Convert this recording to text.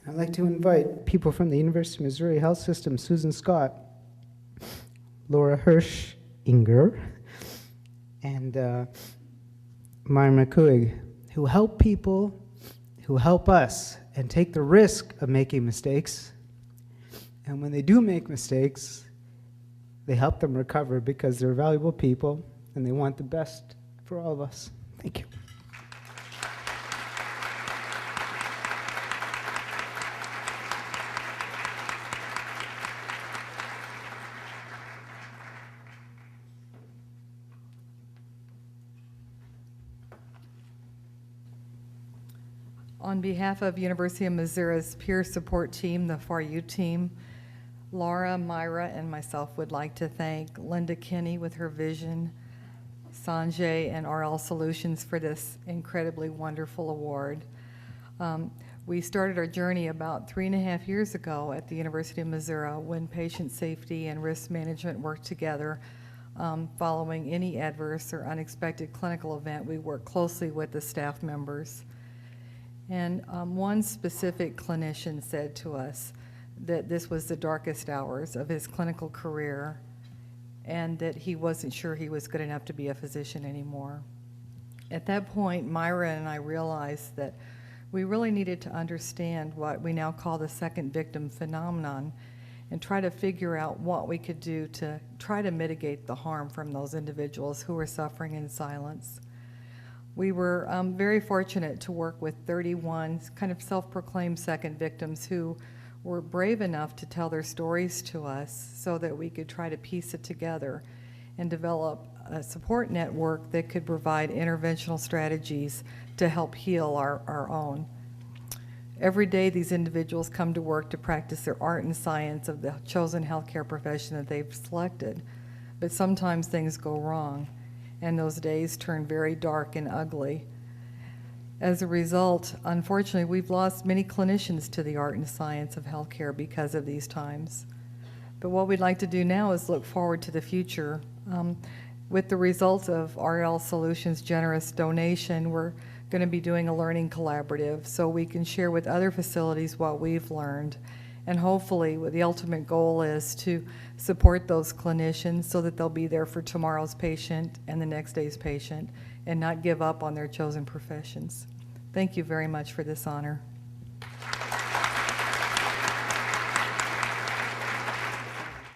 I'd like to invite people from the University of Missouri Health System, Susan Scott, Laura Hirschinger, and Myra McCoig, who help people, who help us, and take the risk of making mistakes. And when they do make mistakes, they help them recover because they're valuable people and they want the best for all of us. Thank you. On behalf of University of Missouri's peer support team, the forYOU team, Laura, Myra, and myself would like to thank Linda Kinney with her vision, Sanjay and RL Solutions for this incredibly wonderful award. We started our journey about 3.5 years ago at the University of Missouri when patient safety and risk management worked together. Following any adverse or unexpected clinical event, we work closely with the staff members. And one specific clinician said to us that this was the darkest hours of his clinical career and that he wasn't sure he was good enough to be a physician anymore. At that point, Myra and I realized that we really needed to understand what we now call the second victim phenomenon and try to figure out what we could do to try to mitigate the harm from those individuals who were suffering in silence. We were very fortunate to work with 31 kind of self-proclaimed second victims who were brave enough to tell their stories to us so that we could try to piece it together and develop a support network that could provide interventional strategies to help heal our own. Every day these individuals come to work to practice their art and science of the chosen healthcare profession that they've selected, but sometimes things go wrong, and those days turn very dark and ugly. As a result, unfortunately, we've lost many clinicians to the art and science of healthcare because of these times. But what we'd like to do now is look forward to the future. With the results of RL Solutions' generous donation, we're going to be doing a learning collaborative so we can share with other facilities what we've learned. And hopefully, the ultimate goal is to support those clinicians so that they'll be there for tomorrow's patient and the next day's patient and not give up on their chosen professions. Thank you very much for this honor.